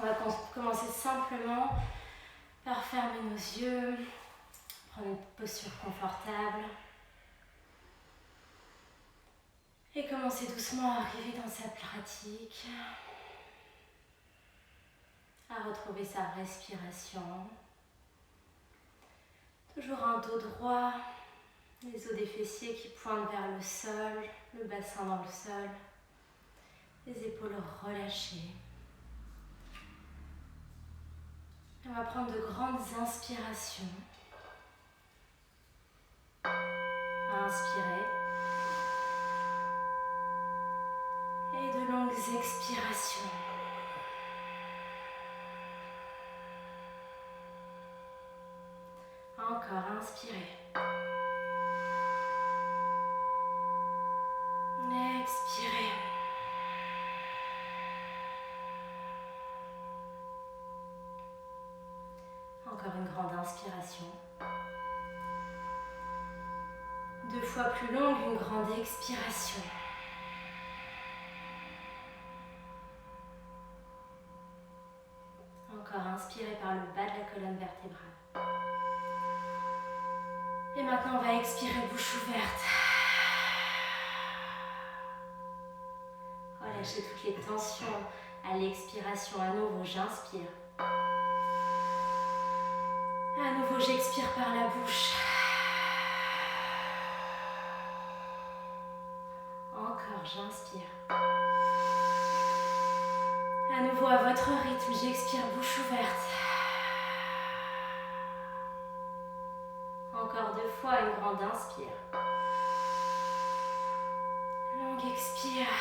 On va commencer simplement par fermer nos yeux, prendre une posture confortable et commencer doucement à arriver dans sa pratique, à retrouver sa respiration. Toujours un dos droit, les os des fessiers qui pointent vers le sol, le bassin dans le sol, les épaules relâchées. On va prendre de grandes inspirations. Inspirez. Et de longues expirations. Encore, inspirez. Expirez. Encore une grande inspiration. 2 fois plus longue, une grande expiration. Encore, inspirez par le bas de la colonne vertébrale. Et maintenant, on va expirer bouche ouverte. Relâchez toutes les tensions à l'expiration. À nouveau, j'inspire. À nouveau, j'expire par la bouche. Encore, j'inspire. À nouveau, à votre rythme, j'expire bouche ouverte. Encore 2 fois, une grande inspire. Longue expire.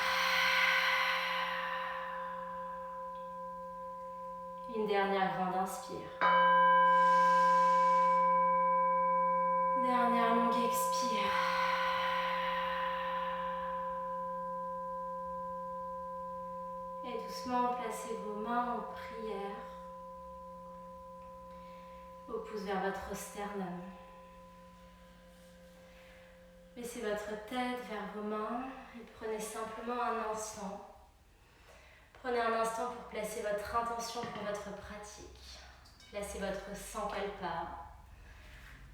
Une dernière grande inspire. Dernière longue expire. Et doucement, placez vos mains en prière. Vos pouces vers votre sternum. Laissez votre tête vers vos mains et prenez simplement un instant. Prenez un instant pour placer votre intention pour votre pratique. Placez votre sang palpable.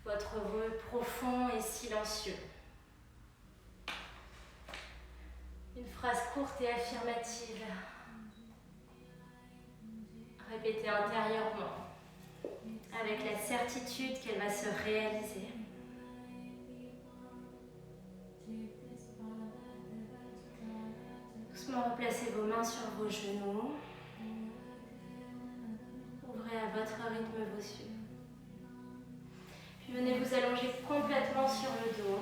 Votre vœu profond et silencieux. Une phrase courte et affirmative. Répétez intérieurement, avec la certitude qu'elle va se réaliser. Doucement, replacez vos mains sur vos genoux. Ouvrez à votre rythme vos yeux. Puis venez vous allonger complètement sur le dos.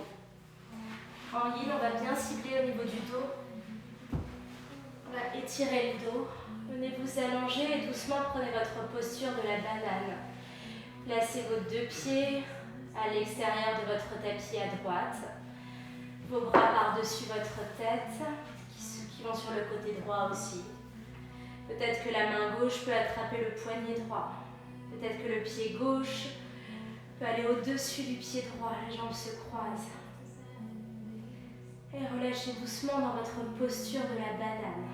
En yin, on va bien cibler au niveau du dos. On va étirer le dos. Venez vous allonger et doucement prenez votre posture de la banane. Placez vos 2 pieds à l'extérieur de votre tapis à droite. Vos bras par-dessus votre tête, qui vont sur le côté droit aussi. Peut-être que la main gauche peut attraper le poignet droit. Peut-être que le pied gauche peut aller au-dessus du pied droit. Les jambes se croisent. Et relâchez doucement dans votre posture de la banane.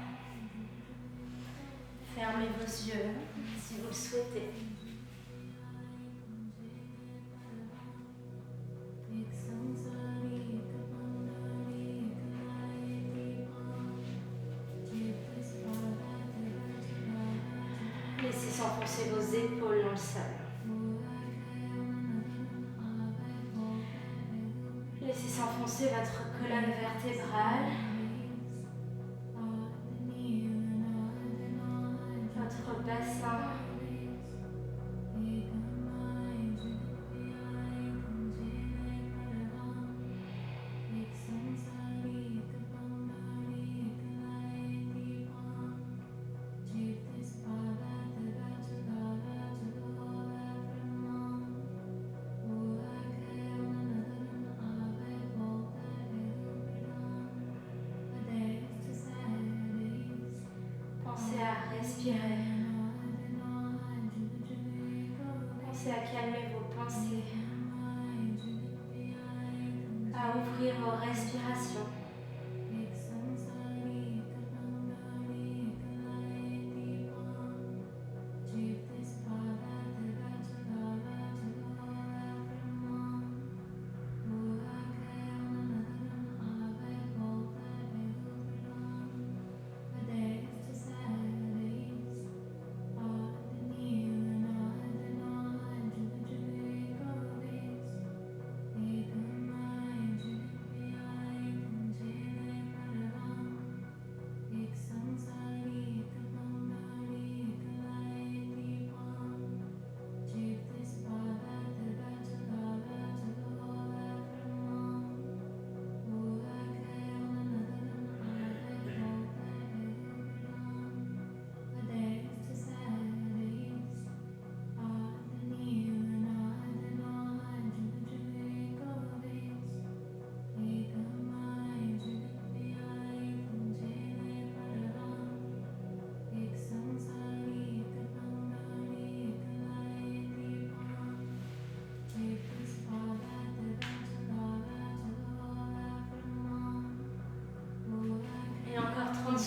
Fermez vos yeux si vous le souhaitez. Laissez s'enfoncer vos épaules dans le sol. Laissez s'enfoncer votre colonne vertébrale. Votre bassin. Pensez à respirer. Pensez à calmer vos pensées. À ouvrir vos respirations.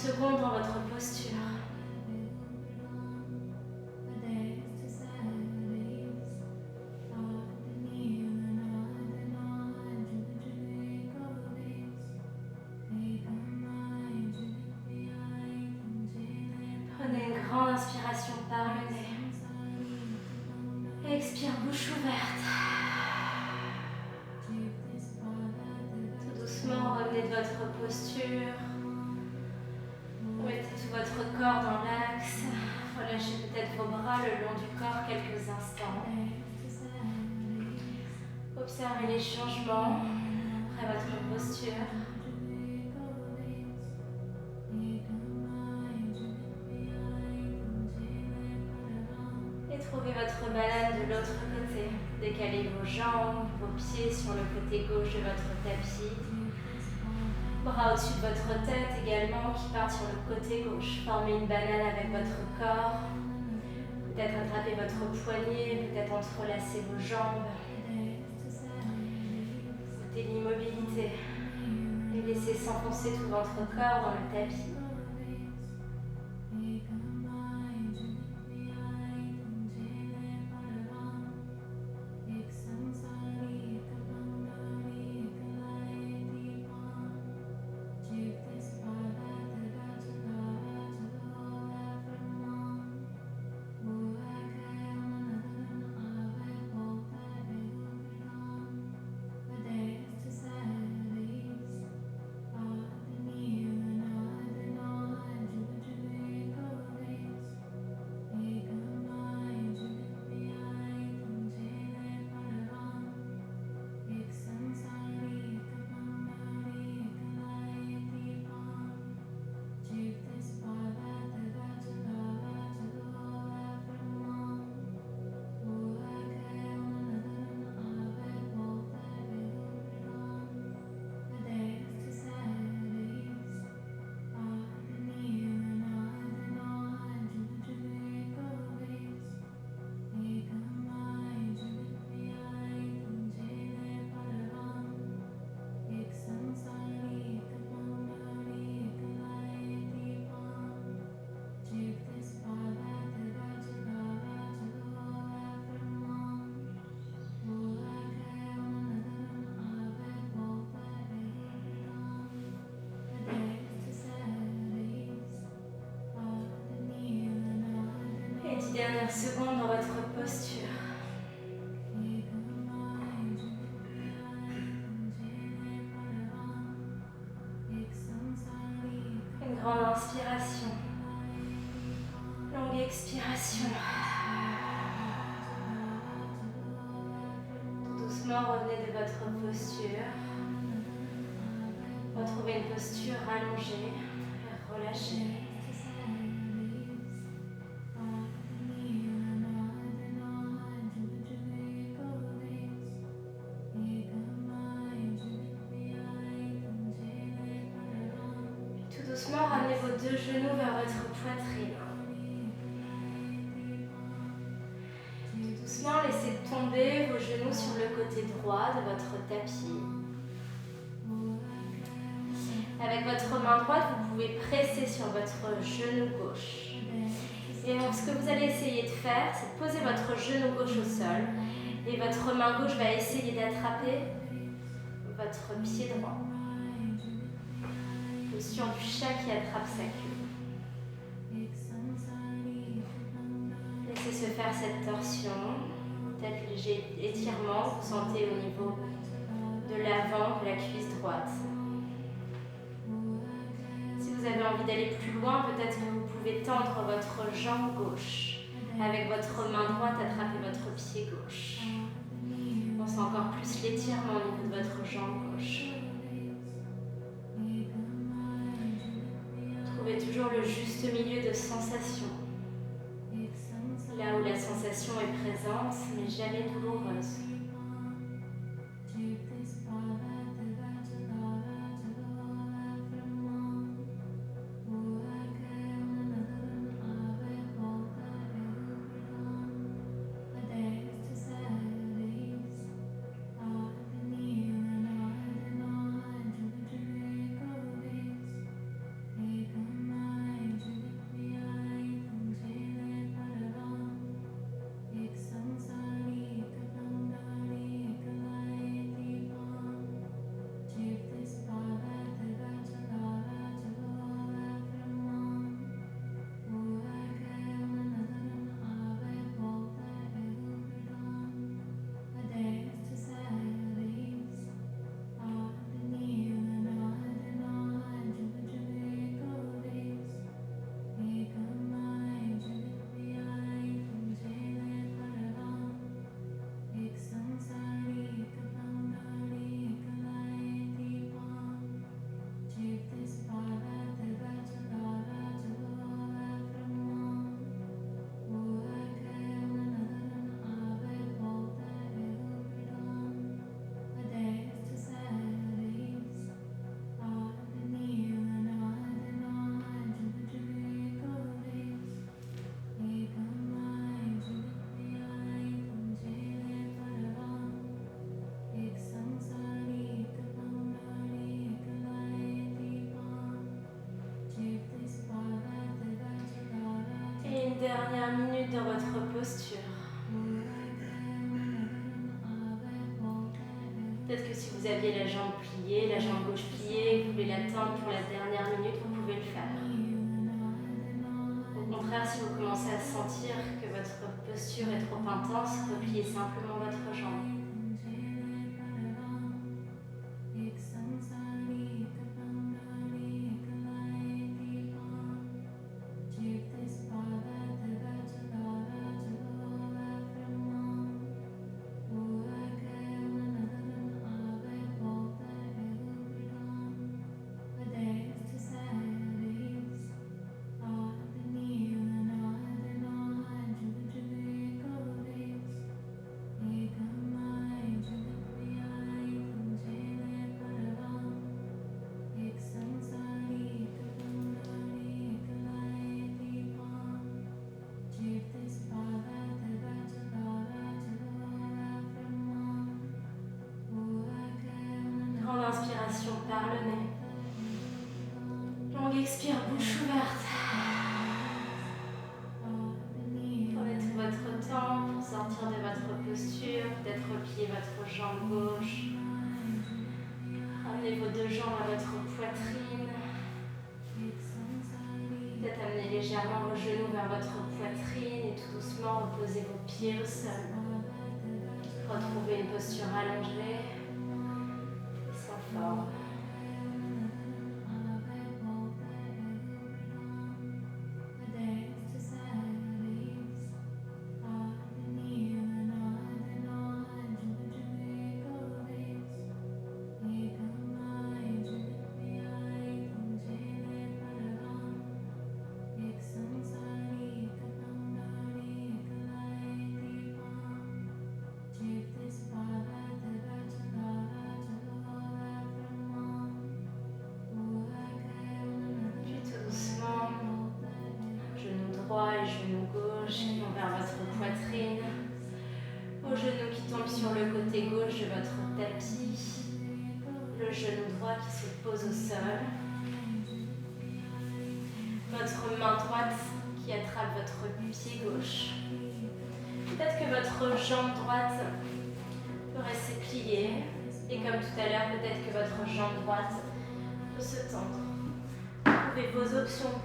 seconde dans votre posture. Prenez une grande inspiration par le nez. Expire, bouche ouverte. Tout doucement, revenez de votre posture. Mettez tout votre corps dans l'axe. Relâchez peut-être vos bras le long du corps quelques instants. Observez les changements après votre posture. Et trouvez votre banane de l'autre côté. Décalez vos jambes, vos pieds sur le côté gauche de votre tapis. Bras au-dessus de votre tête également qui partent sur le côté gauche. Formez une banane avec votre corps. Peut-être attrapez votre poignet, peut-être entrelacez vos jambes. Sentez l'immobilité et laissez s'enfoncer tout votre corps dans le tapis. Dernière seconde dans votre posture. Une grande inspiration. Longue expiration. Tout doucement, revenez de votre posture. Retrouvez une posture allongée et relâchez. Doucement, ramenez vos deux genoux vers votre poitrine. Tout doucement, laissez tomber vos genoux sur le côté droit de votre tapis. Avec votre main droite, vous pouvez presser sur votre genou gauche. Et donc, ce que vous allez essayer de faire, c'est de poser votre genou gauche au sol. Et votre main gauche va essayer d'attraper votre pied droit. Position du chat qui attrape sa queue. Laissez se faire cette torsion. Peut-être léger étirement, vous sentez au niveau de l'avant de la cuisse droite. Si vous avez envie d'aller plus loin, peut-être que vous pouvez tendre votre jambe gauche. Avec votre main droite, attraper votre pied gauche. On sent encore plus l'étirement au niveau de votre jambe gauche. Trouvez toujours le juste milieu de sensation. Là où la sensation est présente, mais jamais douloureuse. dernières minutes dans votre posture. Peut-être que si vous aviez la jambe pliée, la jambe gauche pliée, vous voulez l'attendre pour la dernière minute, vous pouvez le faire. Au contraire, si vous commencez à sentir que votre posture est trop intense, repliez simplement votre jambe. Grande inspiration par le nez. Longue expire, bouche ouverte. Prenez tout votre temps pour sortir de votre posture, peut-être replier votre jambe gauche. Ramenez vos deux jambes à votre poitrine. Peut-être amenez légèrement vos genoux vers votre poitrine et tout doucement reposez vos pieds au sol. Retrouvez une posture allongée, sans forme. Et genou gauche qui vont vers votre poitrine, vos genoux qui tombent sur le côté gauche de votre tapis, le genou droit qui se pose au sol, votre main droite qui attrape votre pied gauche. Peut-être que votre jambe droite peut rester pliée et comme tout à l'heure, peut-être que votre jambe droite peut se tendre. Trouvez vos options.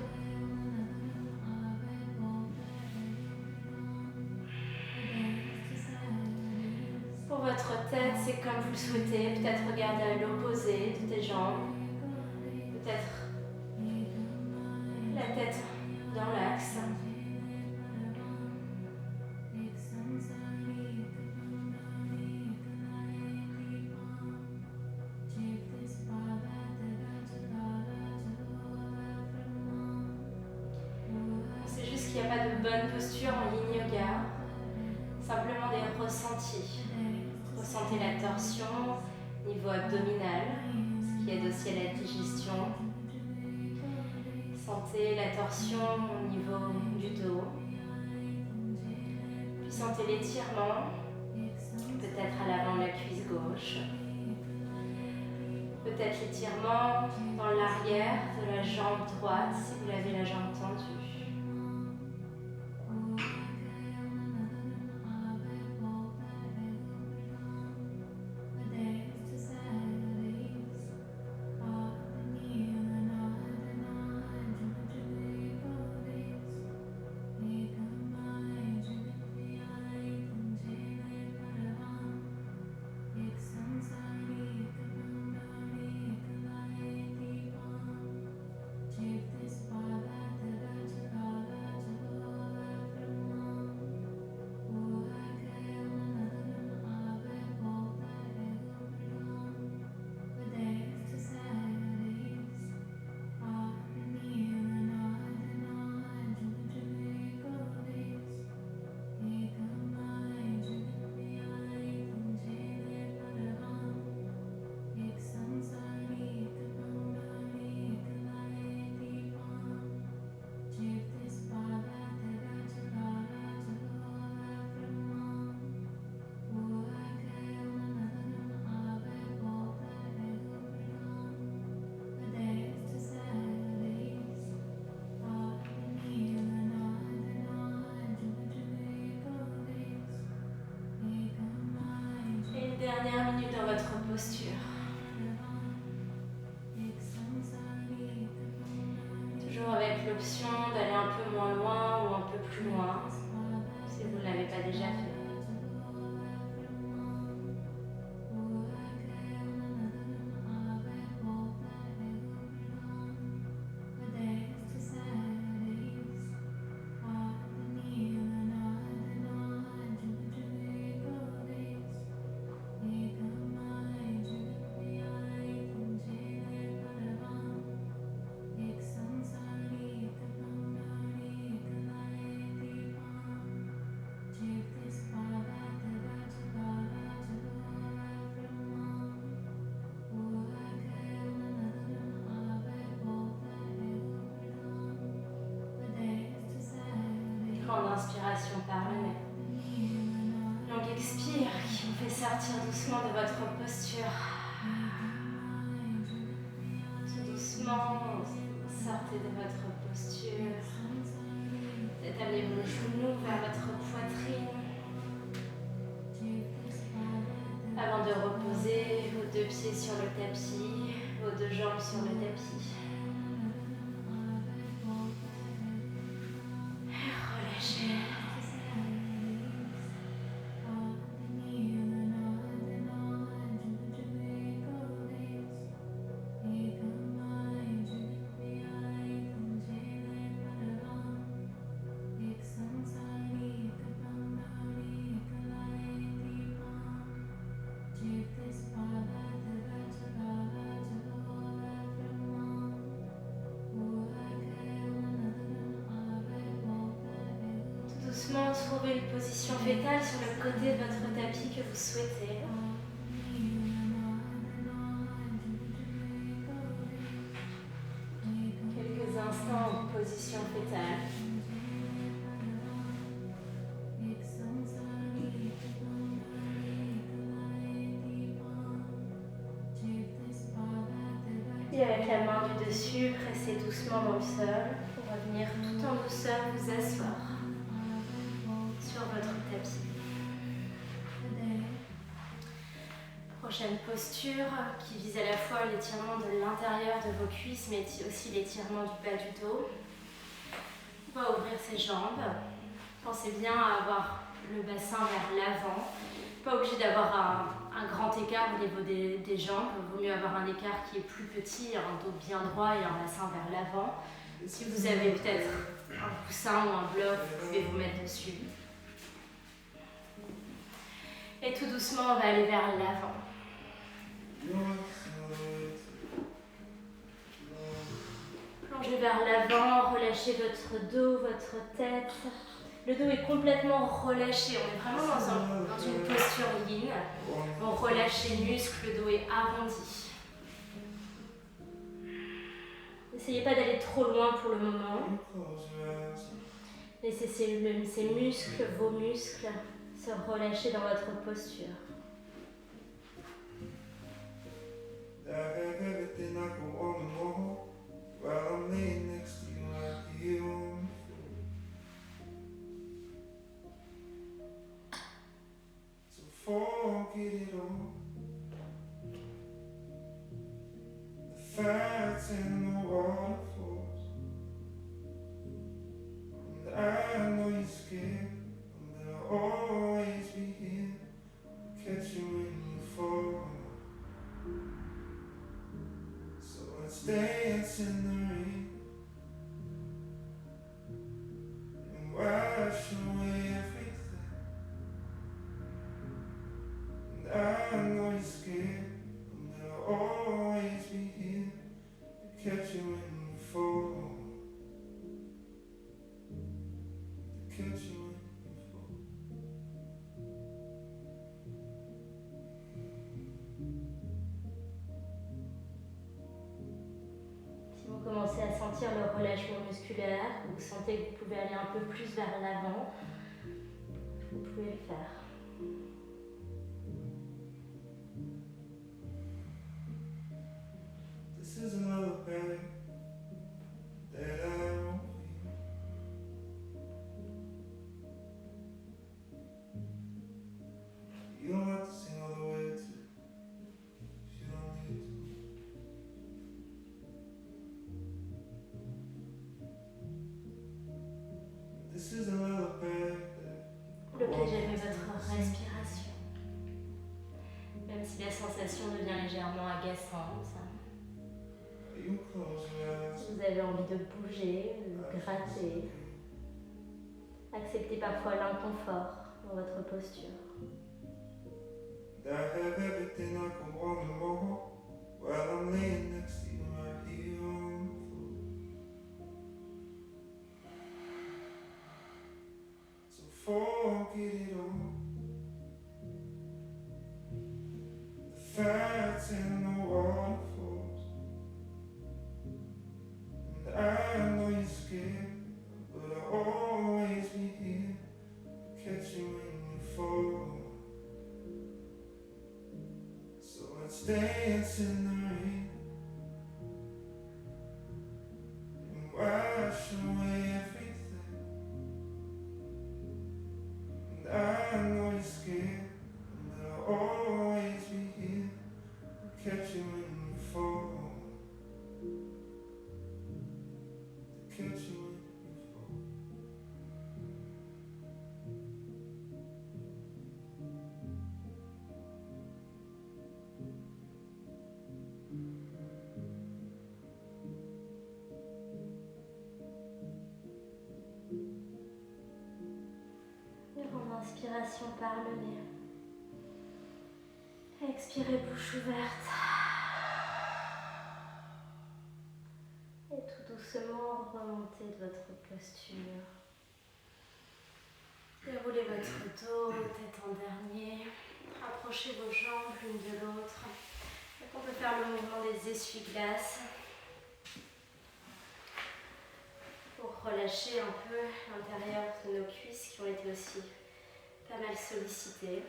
Pour votre tête, c'est comme vous le souhaitez. Peut-être regarder à l'opposé de tes jambes. Peut-être la tête dans l'axe. C'est juste qu'il n'y a pas de bonne posture en yin yoga. Simplement des ressentis. Ressentez la torsion au niveau abdominal, ce qui aide aussi à la digestion. Sentez la torsion au niveau du dos. Puis sentez l'étirement, peut-être à l'avant de la cuisse gauche. Peut-être l'étirement dans l'arrière de la jambe droite, si vous avez la jambe tendue. dernières minutes dans votre posture. Toujours avec l'option d'aller un peu moins loin ou un peu plus loin, si vous ne l'avez pas déjà fait. Grande inspiration par le nez. Longue expire qui vous fait sortir doucement de votre posture. Tout doucement, sortez de votre posture. Peut-être amenez vos genoux vers votre poitrine. Avant de reposer vos deux pieds sur le tapis, vos deux jambes sur le tapis. Relâchez. Doucement, trouvez une position fétale sur le côté de votre tapis que vous souhaitez. Quelques instants en position fétale. Et avec la main du dessus, pressez doucement dans le sol pour revenir tout en douceur vous asseoir sur votre tapis. Prochaine posture qui vise à la fois l'étirement de l'intérieur de vos cuisses mais aussi l'étirement du bas du dos. On va ouvrir ses jambes. Pensez bien à avoir le bassin vers l'avant. Pas obligé d'avoir un grand écart au niveau des jambes. Il vaut mieux avoir un écart qui est plus petit, un dos bien droit et un bassin vers l'avant. Si vous avez peut-être un coussin ou un bloc, vous pouvez vous mettre dessus. Et tout doucement, on va aller vers l'avant. Plongez vers l'avant, relâchez votre dos, votre tête. Le dos est complètement relâché. On est vraiment dans une posture yin. On relâche les muscles, le dos est arrondi. N'essayez pas d'aller trop loin pour le moment. Laissez ces muscles, vos muscles, se relâcher dans votre posture. Forget it all. The fights and the waterfalls. And I know you're scared, but I'll always be here to catch you when you fall. So let's dance in the rain and wash away everything. I know you're scared, but I'll always be here to catch you when you fall. To catch you when you fall. Si vous commencez à sentir le relâchement musculaire, vous sentez que vous pouvez aller un peu plus vers l'avant, vous pouvez le faire. This is another bag that I won't feel. You don't have to sing all the way to sensation devient légèrement agaçante. You close your eyes. Vous avez envie de bouger, de gratter. Acceptez parfois l'inconfort dans votre posture. I have everything I could want and more while I'm laying next to you right here on the floor. So forget it all. The facts and the waterfalls. And I know you're scared, but I'll always be here to catch you when you fall. So let's dance in the rain and wash away everything. And I know you're scared, but I'll always be here to catch you when you fall. To catch you when you fall. Grande inspiration par le nez. Expirez bouche ouverte. Et tout doucement remontez de votre posture. Déroulez votre dos, tête en dernier. Rapprochez vos jambes l'une de l'autre. On peut faire le mouvement des essuie-glaces pour relâcher un peu l'intérieur de nos cuisses qui ont été aussi pas mal sollicitées.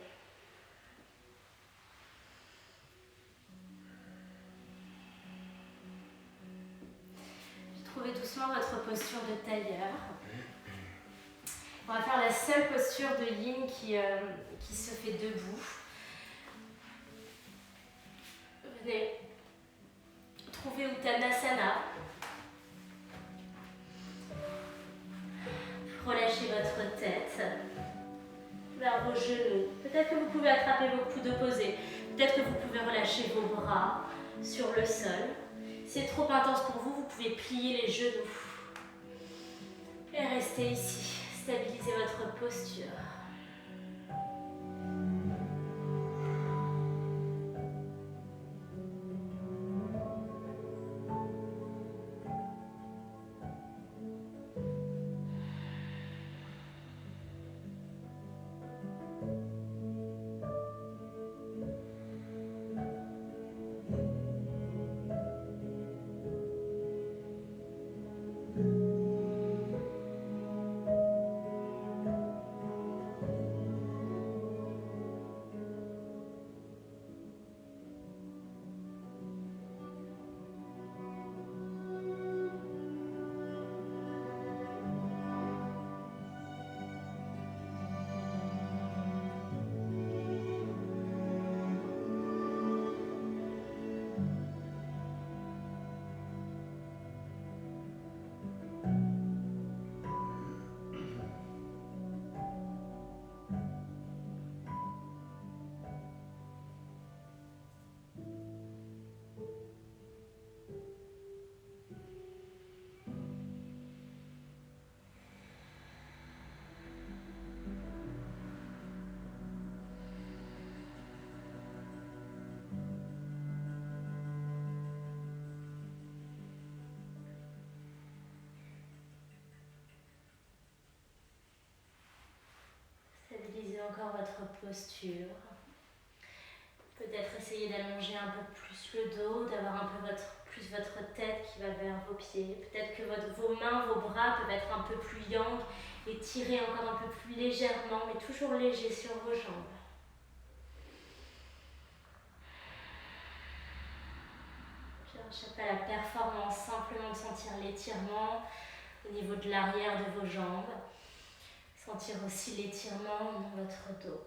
Trouvez doucement votre posture de tailleur. On va faire la seule posture de yin qui se fait debout. Venez trouver Uttanasana. Relâchez votre tête vers vos genoux. Peut-être que vous pouvez attraper vos coudes opposés. Peut-être que vous pouvez relâcher vos bras sur le sol. Si c'est trop intense pour vous, vous pouvez plier les genoux. Et restez ici. Stabilisez votre posture. Stabilisez encore votre posture. Peut-être essayer d'allonger un peu plus le dos, d'avoir un peu plus votre tête qui va vers vos pieds. Peut-être que vos mains, vos bras peuvent être un peu plus yang et tirer encore un peu plus légèrement, mais toujours léger sur vos jambes. Je ne cherche pas la performance, simplement de sentir l'étirement au niveau de l'arrière de vos jambes. Sentir aussi l'étirement dans votre dos.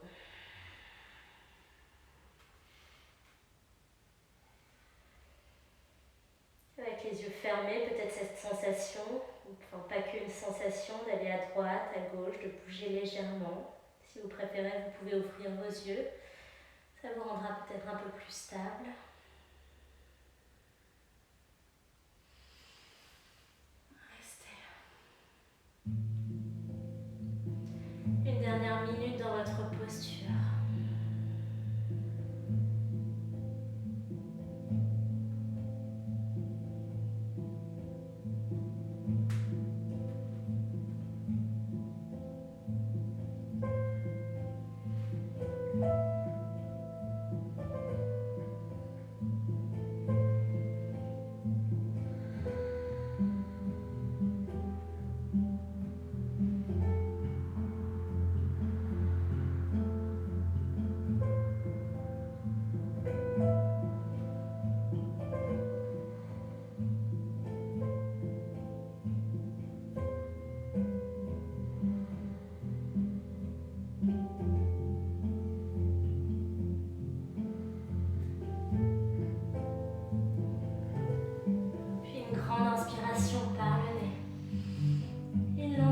Avec les yeux fermés, peut-être cette sensation, enfin pas qu'une sensation, d'aller à droite, à gauche, de bouger légèrement. Si vous préférez, vous pouvez ouvrir vos yeux. Ça vous rendra peut-être un peu plus stable. Restez. Une dernière minute dans votre posture.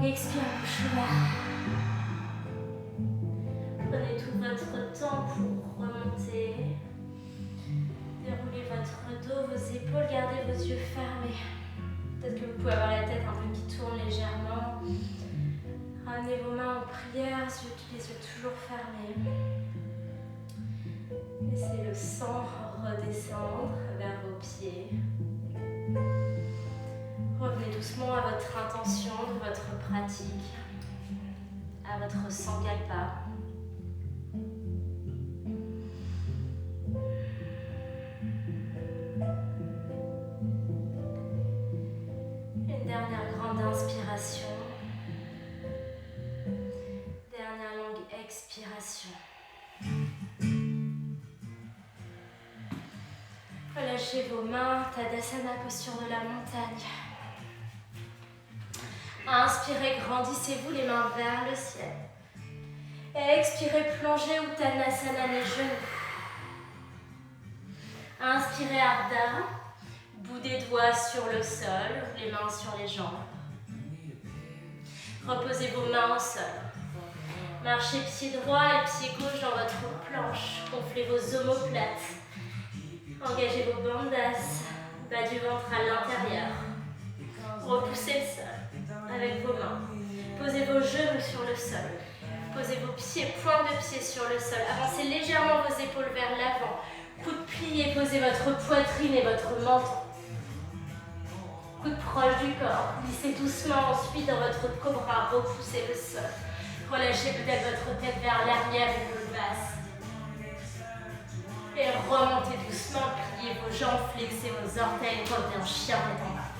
Expire à bouche ouverte. Prenez tout votre temps pour remonter. Déroulez votre dos, vos épaules, gardez vos yeux fermés. Peut-être que vous pouvez avoir la tête un peu qui tourne légèrement. Ramenez vos mains en prière, les yeux toujours fermés. Laissez le sang redescendre vers vos pieds. Revenez doucement à votre intention de votre pratique, à votre sankalpa. Une dernière grande inspiration. Dernière longue expiration. Relâchez vos mains, Tadasana, posture de la montagne. Inspirez, grandissez-vous les mains vers le ciel. Et expirez, plongez Uttanasana, les genoux. Inspirez, Ardha, bout des doigts sur le sol, les mains sur les jambes. Reposez vos mains au sol. Marchez pied droit et pied gauche dans votre planche. Gonflez vos omoplates. Engagez vos bandhas, bas du ventre à l'intérieur. Repoussez le sol avec vos mains. Posez vos genoux sur le sol. Posez vos pieds, pointe de pied sur le sol. Avancez légèrement vos épaules vers l'avant. Coude plié, posez votre poitrine et votre menton. Coude proche du corps. Glissez doucement ensuite dans votre cobra. Repoussez le sol. Relâchez peut-être votre tête vers l'arrière, épaule basse. Et remontez doucement, pliez vos jambes, flexez vos orteils, revenez en chien tête en bas.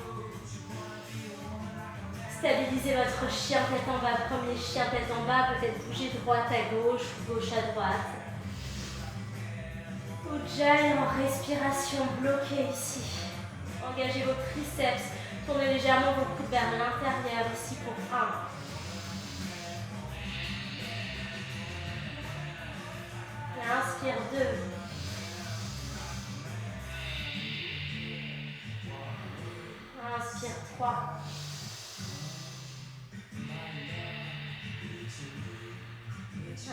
Stabilisez votre chien tête en bas, premier chien tête en bas, peut-être bougez droite à gauche, gauche à droite. Ujjayi en respiration, bloquée ici. Engagez vos triceps, tournez légèrement vos coudes vers l'intérieur ici pour 1. Inspire 2. Inspire 3.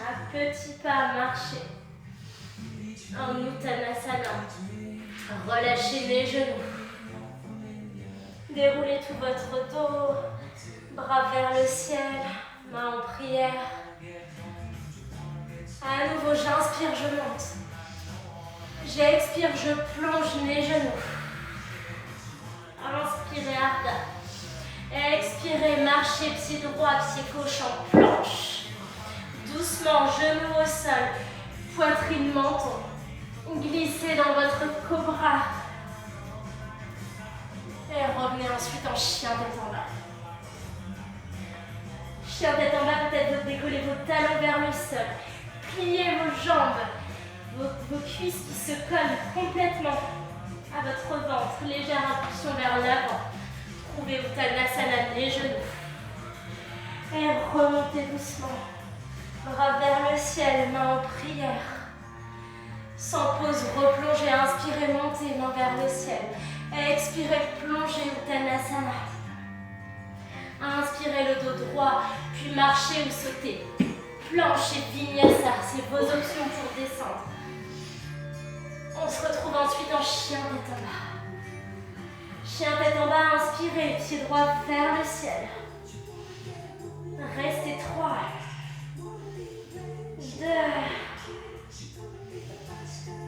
À petits pas, marchez. En Uttanasana. Relâchez les genoux. Déroulez tout votre dos. Bras vers le ciel. Mains en prière. À nouveau, j'inspire, je monte. J'expire, je plonge les genoux. Inspirez, Ardha. Expirez, marchez, pied droit, pied gauche en planche. Doucement, genoux au sol, poitrine, menton. Glissez dans votre cobra. Et revenez ensuite en chien tête en bas. Chien tête en bas, peut-être décollez vos talons vers le sol. Pliez vos jambes, vos cuisses qui se collent complètement à votre ventre. Légère impulsion vers l'avant. Trouvez Uttanasana, les genoux. Et remontez doucement. Bras vers le ciel, mains en prière. Sans pause, replongez, inspirez, montez, mains vers le ciel. Expirez, plongez Uttanasana. Inspirez le dos droit, puis marchez ou sautez. Planche et vinyasa, c'est vos options pour descendre. ensuite en chien tête en bas. Chien tête en bas, inspirez, pied droit vers le ciel. Restez 3, 2,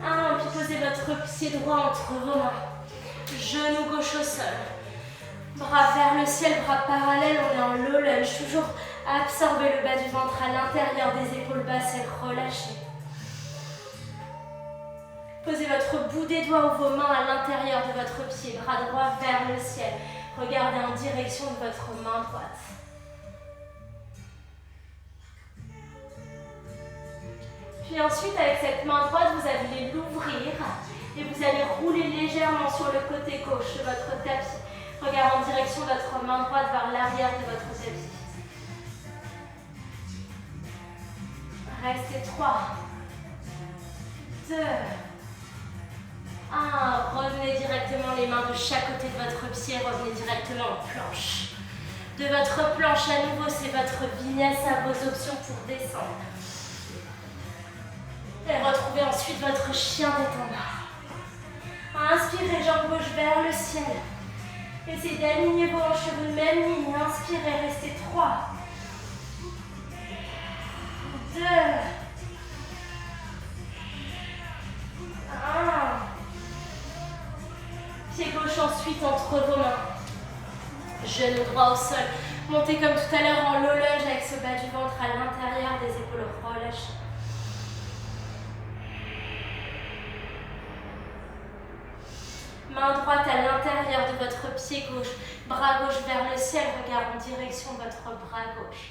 1. Puis posez votre pied droit entre vos mains. Genou gauche au sol. Bras vers le ciel, bras parallèles, on est en low lunge. Toujours absorber le bas du ventre à l'intérieur des épaules basses et relâchez. Posez votre bout des doigts ou vos mains à l'intérieur de votre pied, bras droit vers le ciel. Regardez en direction de votre main droite. Puis ensuite, avec cette main droite, vous allez l'ouvrir et vous allez rouler légèrement sur le côté gauche de votre tapis. Regardez en direction de votre main droite vers l'arrière de votre tapis. Restez 3, 2, 1. Revenez directement les mains de chaque côté de votre pied. Revenez directement en planche. De votre planche à nouveau, c'est votre vinyasa, vos options pour descendre. Et retrouvez ensuite votre chien tête en bas. Inspirez, jambe gauche vers le ciel. Essayez d'aligner vos hanches sur une même ligne. Inspirez, restez 3, 2, 1. Pied gauche ensuite entre vos mains. Genou droit au sol. Montez comme tout à l'heure en low lunge avec ce bas du ventre à l'intérieur des épaules relâchées. Main droite à l'intérieur de votre pied gauche. Bras gauche vers le ciel. Regard en direction de votre bras gauche.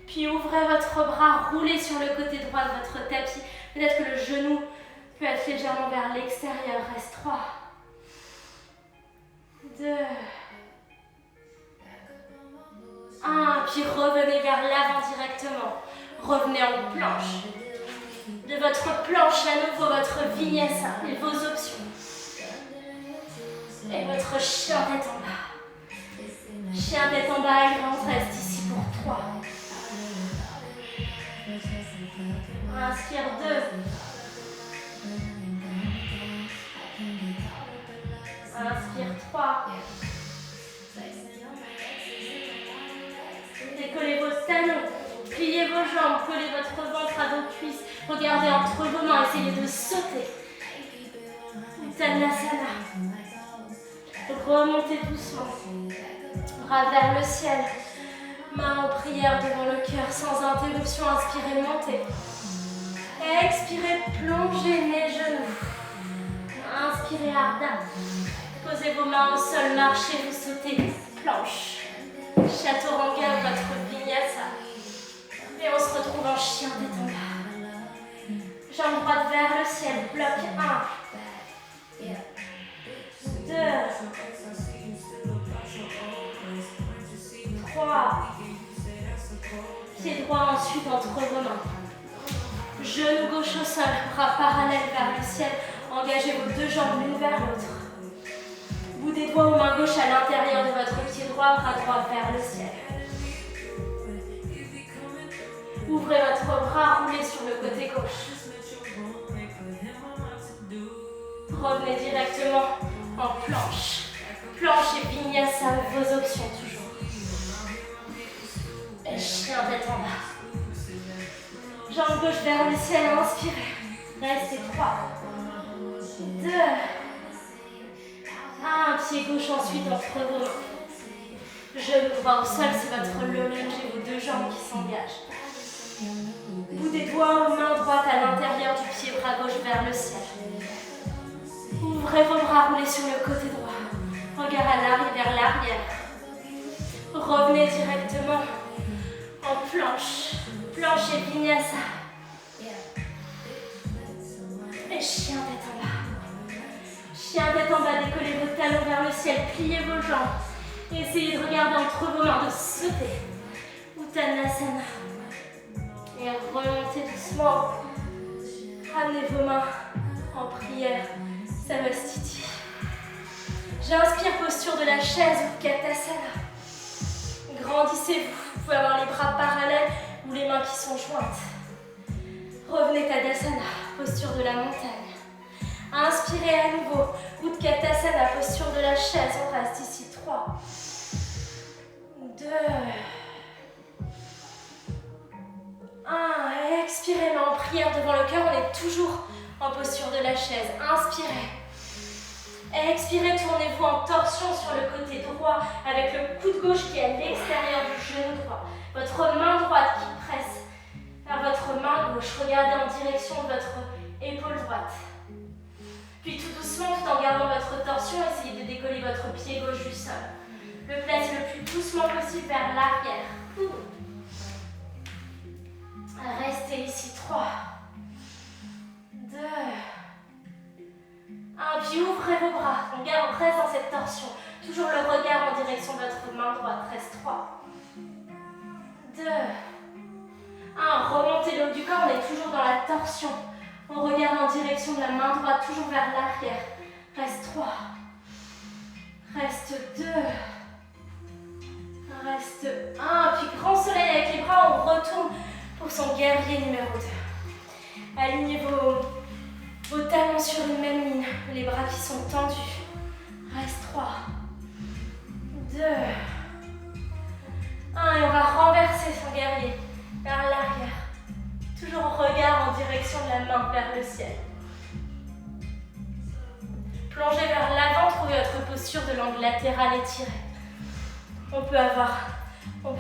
Puis ouvrez votre bras, roulez sur le côté droit de votre tapis. Peut-être que le genou peut être légèrement vers l'extérieur. Reste 3, 2, 1. Puis revenez vers l'avant directement. Revenez en planche. De votre planche à nouveau, votre vinyasa et vos options. Et votre chien tête en bas. Chien tête en bas et on reste ici pour 3. Inspire 2. Inspire 3. Décollez vos talons. Pliez vos jambes. Collez votre ventre à vos cuisses. Regardez entre vos mains. Essayez de sauter. Uttanasana. Remontez doucement. Bras vers le ciel. Main en prière devant le cœur. Sans interruption. Inspirez, montez. Expirez, plongez les genoux. Inspirez, Ardha. Posez vos mains au sol, marchez, vous sautez. Planche. Chaturanga, votre vinyasa. Et on se retrouve en chien tête en bas. Jambe droite vers le ciel. Bloc 1. 2. 3. Pied droit ensuite entre vos mains. Genou gauche au sol, bras parallèles vers le ciel. Engagez vos deux jambes l'une vers l'autre. Bout des doigts aux mains gauche à l'intérieur de votre pied droit, bras droit vers le ciel. Ouvrez votre bras, roulez sur le côté gauche. Revenez directement en planche. Planche et vinyasa, vos options toujours. Et chien tête en bas. Jambe gauche vers le ciel, inspirez. Restez 3, 2, 1. Pied gauche ensuite entre vos mains. Genou droit au sol, c'est votre low lunge et vos deux jambes qui s'engagent. Bout des doigts aux mains droites à l'intérieur du pied, bras gauche vers le ciel. Ouvrez vos bras, roulez sur le côté droit. Regard à l'arrière vers l'arrière. Revenez directement en planche. Planche et vinyasa. Et chien tête en bas. Chien tête en bas, décollez vos talons vers le ciel, pliez vos jambes. Essayez de regarder entre vos mains, de sauter. Uttanasana. Et remontez doucement. Ramenez vos mains en prière. Samastiti. J'inspire, posture de la chaise ou Utkatasana. Grandissez-vous. Vous pouvez avoir les bras parallèles ou les mains qui sont jointes. Revenez Tadasana, posture de la montagne. Inspirez à nouveau. Utkatasana, posture de la chaise. On reste ici. 3, 2, 1. Expirez, main en prière devant le cœur. On est toujours en posture de la chaise. Inspirez. Expirez, tournez-vous en torsion sur le côté droit avec le coude gauche qui est à l'extérieur du genou droit. Votre main droite qui presse vers votre main gauche. Regardez en direction de votre épaule droite. Puis tout doucement, tout en gardant votre torsion, essayez de décoller votre pied gauche du sol. Le placez le plus doucement possible vers l'arrière. Restez ici. 3, 2, 1. Puis ouvrez vos bras. On reste dans cette torsion. Toujours le regard en direction de votre main droite. Reste 3, 2, 1. Remontez le haut du corps. On est toujours dans la torsion. On regarde en direction de la main droite, toujours vers l'arrière. Reste 3. Reste 2. Reste 1. Puis grand soleil avec les bras, on retourne pour son guerrier numéro 2. Alignez vos talons sur une même ligne. Les bras qui sont tendus. Reste 3. 2. 1. Et on va renverser son guerrier vers l'arrière. Toujours regard en direction de la main vers le ciel. Plongez vers l'avant, trouvez votre posture de l'angle latéral étiré. On peut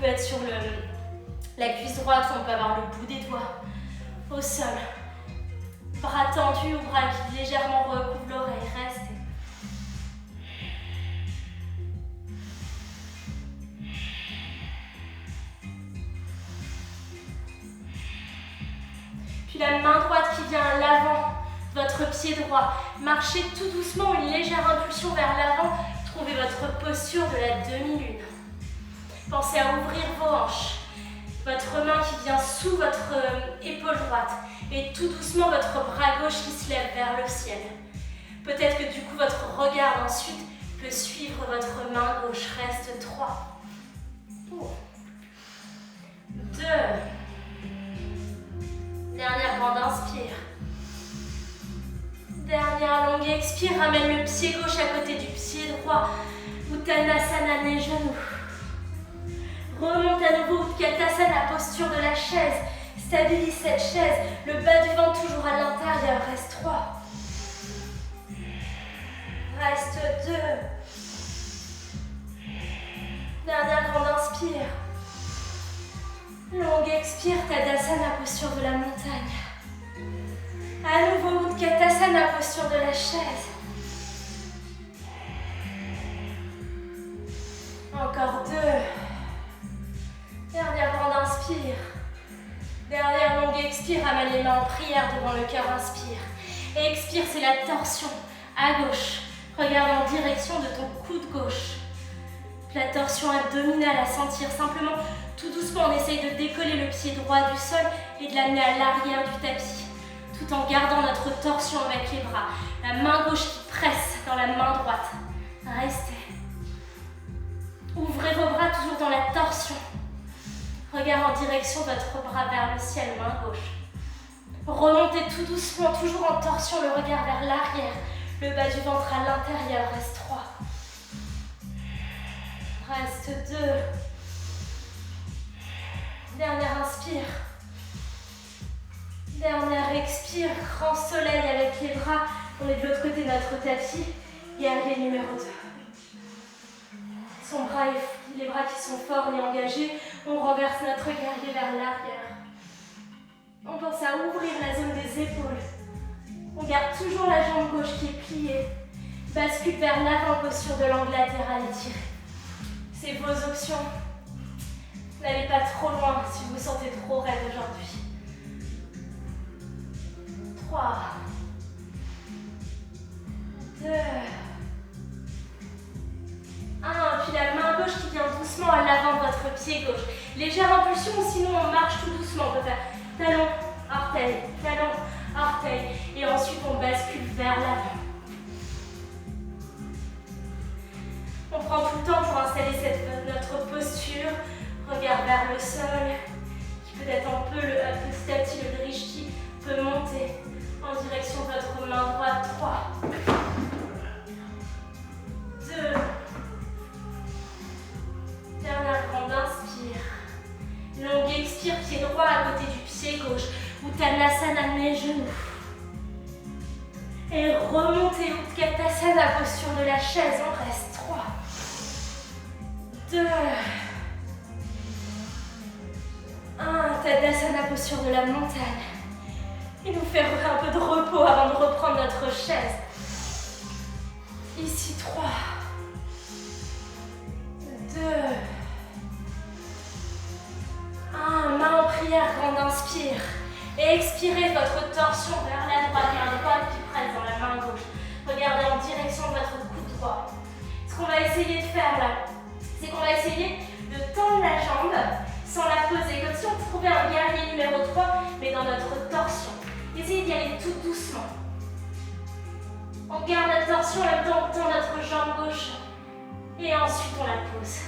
être sur la cuisse droite, on peut avoir le bout des doigts au sol. Bras tendus ou bras qui légèrement recouvrent l'oreille. Restez. Puis la main droite qui vient à l'avant, votre pied droit. Marchez tout doucement, une légère impulsion vers l'avant. Trouvez votre posture de la demi-lune. Pensez à ouvrir vos hanches. Votre main qui vient sous votre épaule droite. Et tout doucement, votre bras gauche qui se lève vers le ciel. Peut-être que du coup, votre regard ensuite peut suivre votre main gauche. Reste 3. 2. Dernière grande inspire. Dernière longue expire. Ramène le pied gauche à côté du pied droit. Uttanasana, les genoux. Remonte à nouveau Utkatasana, posture de la chaise. Stabilise cette chaise. Le bas du ventre toujours à l'intérieur. Reste 3. Reste 2. Dernière grande inspire. Longue expire, Tadasana, posture de la montagne. À nouveau, Utkatasana, posture de la chaise. Encore 2. Dernière grande inspire. Dernière longue expire, ramène les mains en prière devant le cœur, inspire. Et expire, c'est la torsion à gauche. Regarde en direction de ton coude gauche. La torsion abdominale à sentir. Simplement, tout doucement, on essaye de décoller le pied droit du sol et de l'amener à l'arrière du tapis. Tout en gardant notre torsion avec les bras. La main gauche qui presse dans la main droite. Restez. Ouvrez vos bras toujours dans la torsion. Regard en direction de votre bras vers le ciel, main gauche. Remontez tout doucement, toujours en torsion, le regard vers l'arrière. Le bas du ventre à l'intérieur, reste 3. Reste 2. Dernière inspire. Dernière expire. Grand soleil avec les bras. On est de l'autre côté de notre tapis. Guerrier numéro 2. Les bras qui sont forts et engagés. On renverse notre guerrier vers l'arrière. On pense à ouvrir la zone des épaules. On garde toujours la jambe gauche qui est pliée. Bascule vers l'avant, posture de l'angle latéral étiré. C'est vos options. N'allez pas trop loin si vous vous sentez trop raide aujourd'hui. 3. 2. 1. Puis la main gauche qui vient doucement à l'avant de votre pied gauche. Légère impulsion, sinon on marche tout doucement. On peut faire talon, orteil, talon, orteil. Et ensuite on bascule vers l'avant. On prend tout le temps pour installer notre posture. Regard vers le sol, qui peut être un peu petit à petit le drishti peut Uttanasana, mes genoux. Et remontez Utkatasana, posture de la chaise. On reste 3, 2, 1. Tadasana, posture de la montagne. Et nous faire un peu de repos avant de reprendre notre chaise. Ici, 3, 2, 1. Main en prière, grande inspire. Et expirez votre torsion vers la droite, main droite qui presse dans la main gauche. Regardez en direction de votre coude droit. Ce qu'on va essayer de faire là, c'est qu'on va essayer de tendre la jambe sans la poser, comme si on trouvait un guerrier numéro 3, mais dans notre torsion. Essayez d'y aller tout doucement. On garde la torsion, en même temps on tend notre jambe gauche. Et ensuite on la pose.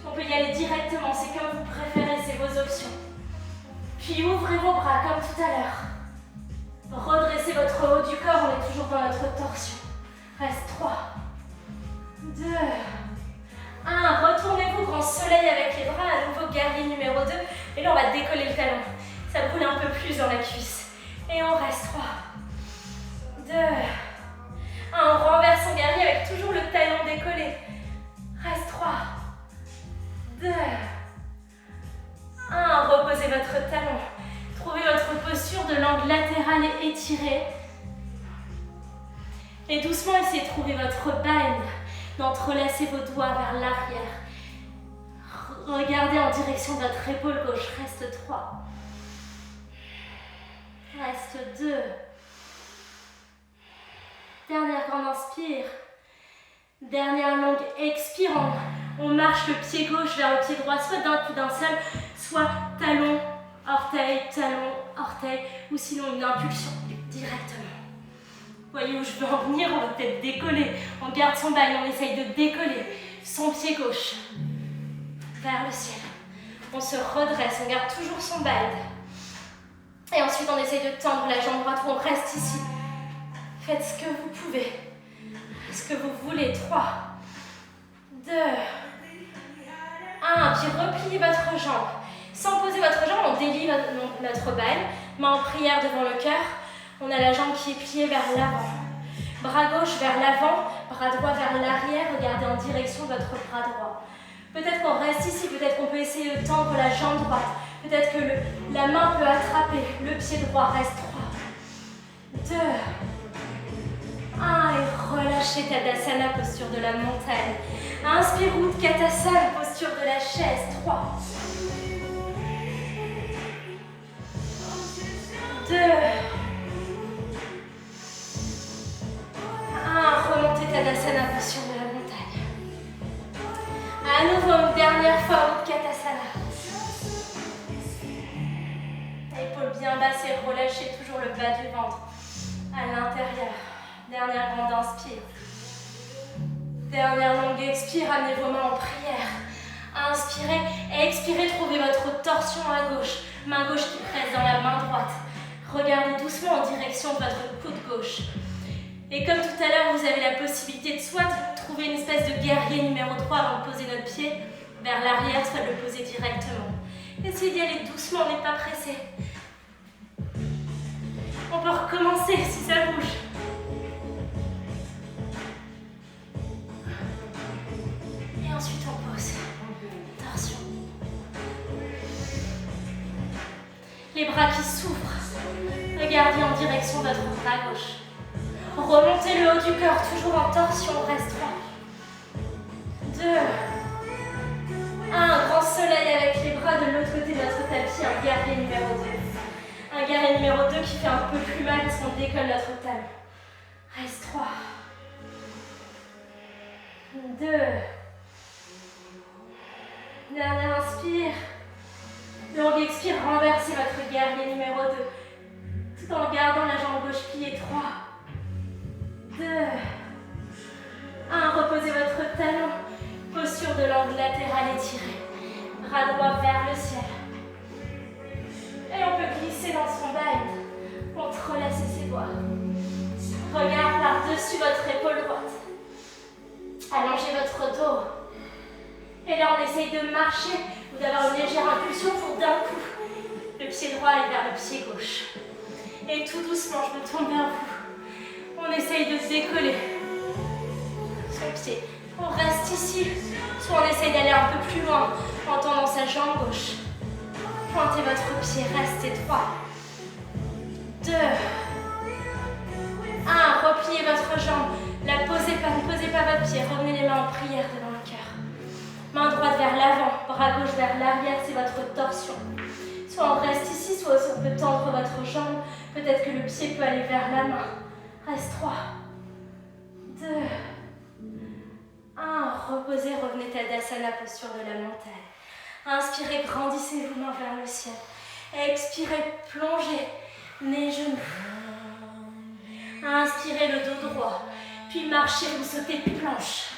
On peut y aller directement, c'est comme vous préférez, c'est vos options. Puis ouvrez vos bras comme tout à l'heure. Redressez votre haut du corps, on est toujours dans notre torsion. Reste 3, 2, 1. Retournez-vous, grand soleil avec les bras, à nouveau guerrier numéro 2. Et là on va décoller le talon. Ça brûle un peu plus dans la cuisse. Et on reste 3, 2, 1. On renverse en guerrier avec toujours le talon décollé. Reste 3, 2, 1. Reposez votre talon. Trouvez votre posture de l'angle latéral et étiré. Et doucement, essayez de trouver votre bind, d'entrelacer vos doigts vers l'arrière. Regardez en direction de votre épaule gauche. Reste 3. Reste 2. Dernière grande inspire. Dernière longue expirant. On marche le pied gauche vers le pied droit, soit d'un coup d'un seul, soit talon, orteil, ou sinon une impulsion directement. Voyez où je veux en venir, on va peut-être décoller. On garde son bail, on essaye de décoller son pied gauche vers le ciel. On se redresse, on garde toujours son bail. Et ensuite, on essaye de tendre la jambe droite, on reste ici. Faites ce que vous pouvez, ce que vous voulez. 3, 2, 1. Puis repliez votre jambe. Sans poser votre jambe, on délie notre balle. Main en prière devant le cœur. On a la jambe qui est pliée vers l'avant. Bras gauche vers l'avant, bras droit vers l'arrière. Regardez en direction de votre bras droit. Peut-être qu'on reste ici, peut-être qu'on peut essayer de tendre la jambe droite. Peut-être que la main peut attraper le pied droit. Reste 3, 2, 1. Et relâchez Tadasana, posture de la montagne. Inspire Utkatasana, posture de la chaise. 3, 2, 1. Remontez Tadasana, posture de la montagne. À nouveau, une dernière fois Utkatasana. Épaules bien basses et relâchez toujours le bas du ventre à l'intérieur. Dernière grande inspire. Dernière longue expire, amenez vos mains en prière. Inspirez et expirez, trouvez votre torsion à gauche. Main gauche qui presse dans la main droite. Regardez doucement en direction de votre coude gauche. Et comme tout à l'heure, vous avez la possibilité de soit de trouver une espèce de guerrier numéro 3 avant de poser notre pied vers l'arrière, soit de le poser directement. Essayez d'y aller doucement, on n'est pas pressé. On peut recommencer si ça bouge. Et ensuite on pose. Torsion. Les bras qui s'ouvrent. Regardez en direction de votre bras gauche. Remontez le haut du corps, toujours en torsion. Reste 3, 2, 1. Grand soleil avec les bras de l'autre côté de notre tapis. Un guerrier numéro 2. Un guerrier numéro 2 qui fait un peu plus mal parce qu'on décolle notre talon. Reste 3, 2. Dernière inspire. Longue expire, renversez votre guerrier numéro 2. Tout en gardant la jambe gauche pliée. 3, 2, 1. Reposez votre talon. Posture de l'angle latéral étiré. Bras droit vers le ciel. Et on peut glisser dans son bind. Entrelacez ses doigts. Regard par-dessus votre épaule droite. Allongez votre dos. Et là, on essaye de marcher ou d'avoir une légère impulsion pour d'un coup le pied droit droit et vers le pied gauche. Et tout doucement, je me tourne vers vous. On essaye de décoller son pied. On reste ici. Soit on essaye d'aller un peu plus loin en tendant sa jambe gauche. Pointez votre pied, restez droit. 2, 1, repliez votre jambe. Ne posez pas votre pied. Revenez les mains en prière devant le cœur. Main droite vers l'avant, bras gauche vers l'arrière, c'est votre torsion. Soit on reste ici, soit on peut tendre votre jambe. Peut-être que le pied peut aller vers la main. Reste 3, 2, 1. Reposez, revenez Tadasana, posture de la montagne. Inspirez, grandissez vos mains vers le ciel. Expirez, plongez, nez, genoux. Inspirez le dos droit. Puis marchez, vous sautez planche.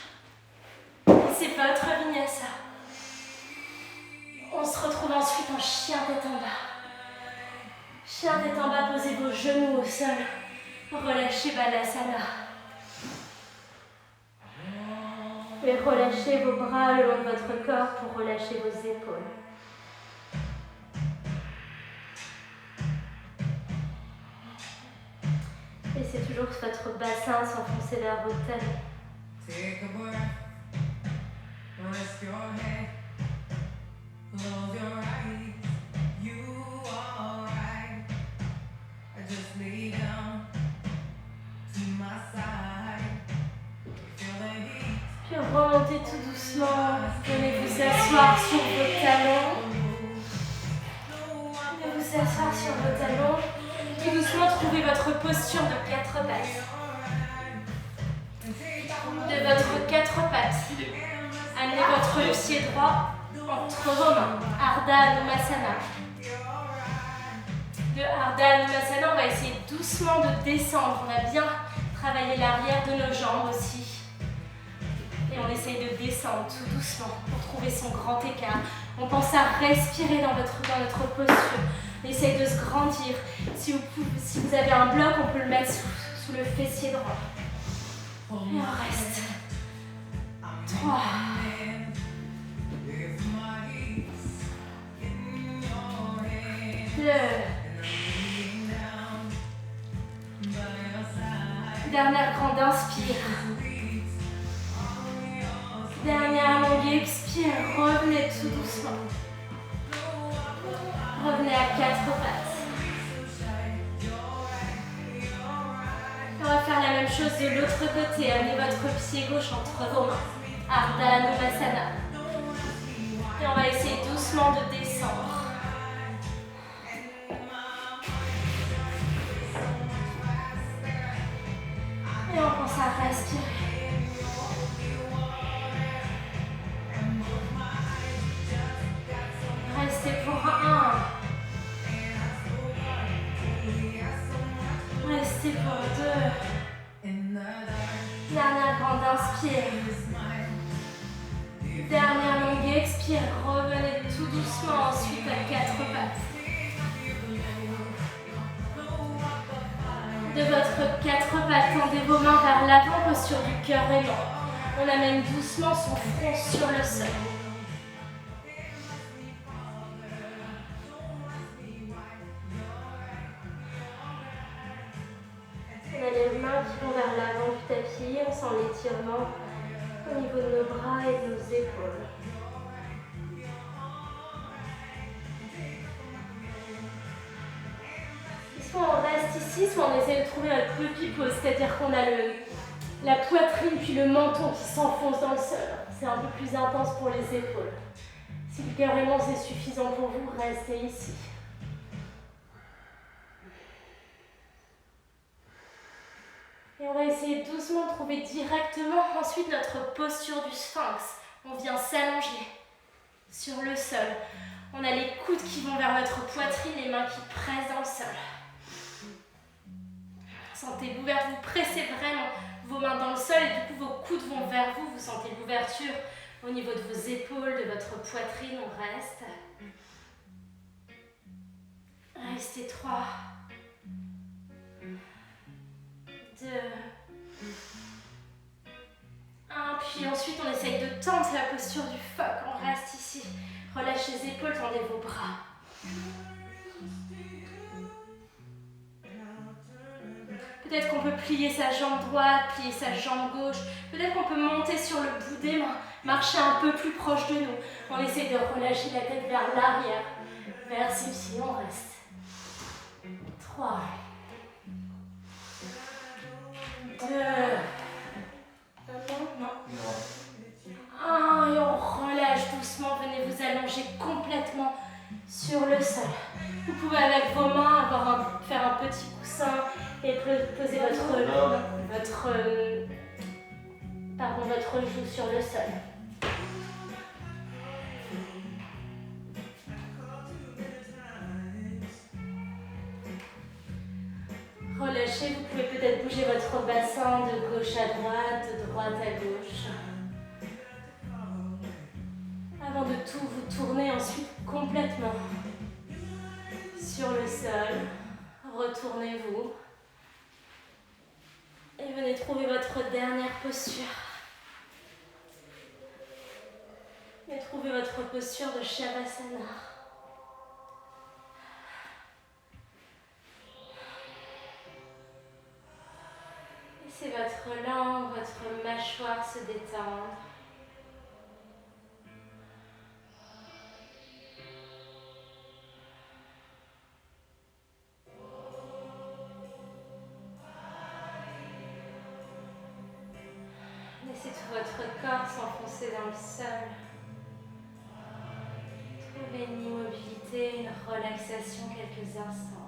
C'est votre vinyasa. On se retrouve ensuite en chien tête en bas. Chien tête en bas, posez vos genoux au sol. Relâchez Balasana. Et relâchez vos bras le long de votre corps pour relâcher vos épaules. Laissez toujours votre bassin s'enfoncer vers vos talons. Take a breath, rest your head, close your eyes, you are right. I just lay down to my side, feel the heat. Puis remontez tout doucement, venez vous asseoir sur vos talons. Venez vous asseoir sur vos talons. Tout doucement, trouvez votre posture de 4 pattes. De votre 4 pattes, amenez votre pied droit entre vos mains. Ardha Anumasana. De Ardha Anumasana, on va essayer doucement de descendre. On a bien travaillé l'arrière de nos jambes aussi. Et on essaye de descendre tout doucement pour trouver son grand écart. On pense à respirer dans notre posture. On essaye de se grandir. Si vous avez un bloc, on peut le mettre sous le fessier droit. Et on reste. 3. 2. Dernière grande inspire. Dernière longue expire. Revenez tout doucement. Revenez à 4 pattes. On va faire la même chose de l'autre côté. Amenez votre pied gauche entre vos mains. Ardha Anumasana. Et on va essayer doucement de descendre. Et on pense à respirer. Restez pour 1. Restez pour 2. Dernière grande inspire. Dernière longue expire. Revenez tout doucement ensuite à 4 pattes. De votre 4 pattes, tendez vos mains vers l'avant, posture du cœur aimant. On amène doucement son front sur le sol. On a les mains qui vont vers l'avant du tapis, on sent l'étirement au niveau de nos bras et de nos épaules. Soit on reste ici, soit on essaie de trouver un puppy pose, c'est-à-dire qu'on a la poitrine puis le menton qui s'enfonce dans le sol. C'est un peu plus intense pour les épaules. Si le cœur aimant c'est suffisant pour vous, restez ici. Et on va essayer doucement de trouver directement ensuite notre posture du sphinx. On vient s'allonger sur le sol. On a les coudes qui vont vers votre poitrine, les mains qui pressent dans le sol. Sentez l'ouverture, vous pressez vraiment vos mains dans le sol et du coup vos coudes vont vers vous. Vous sentez l'ouverture au niveau de vos épaules, de votre poitrine. On reste. Restez 3. 2. 1. Puis ensuite on essaye de tendre, c'est la posture du phoque. On reste ici. Relâchez les épaules, tendez vos bras. Peut-être qu'on peut plier sa jambe droite, plier sa jambe gauche. Peut-être qu'on peut monter sur le bout des mains, marcher un peu plus proche de nous. On essaie de relâcher la tête vers l'arrière. Vers ses pieds, on reste. 3, 2, non. 1, et on relâche doucement. Venez vous allonger complètement sur le sol. Vous pouvez avec vos mains faire un petit coussin et poser votre joue sur le sol. Relâchez, vous pouvez peut-être bouger votre bassin de gauche à droite, de droite à gauche. Avant de tout vous tourner ensuite complètement sur le sol. Retournez-vous. Et venez trouver votre dernière posture. Et trouvez votre posture de Shavasana. Laissez votre langue, votre mâchoire se détendre. Laissez tout votre corps s'enfoncer dans le sol. Trouvez une immobilité, une relaxation quelques instants.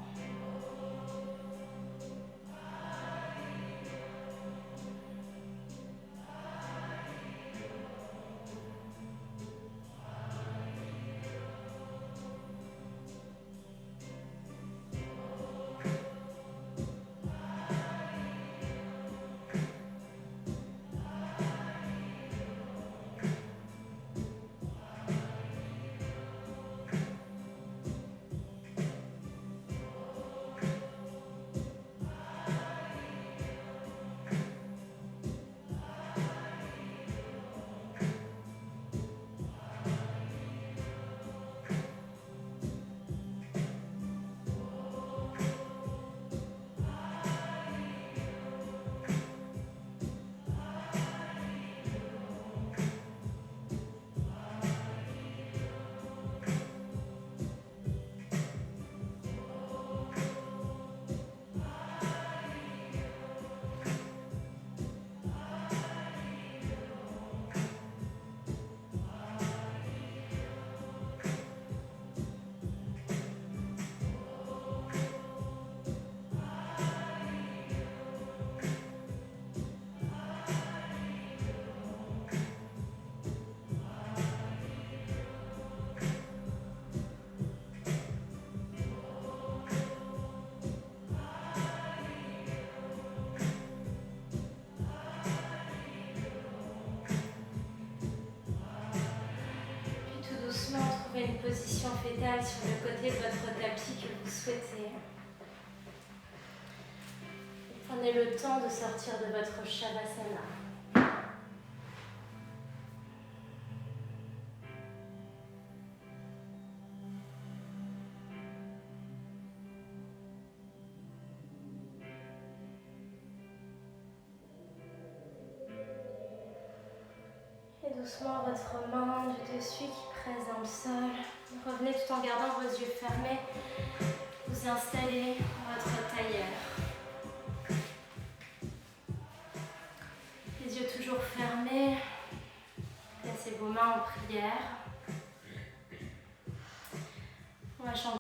Trouvez une position fétale sur le côté de votre tapis que vous souhaitez. Prenez le temps de sortir de votre Shavasana. Et doucement, votre main du dessus qui presse dans le sol. Revenez tout en gardant vos yeux fermés. Vous installez votre tailleur. Les yeux toujours fermés. Placez vos mains en prière. On va chanter.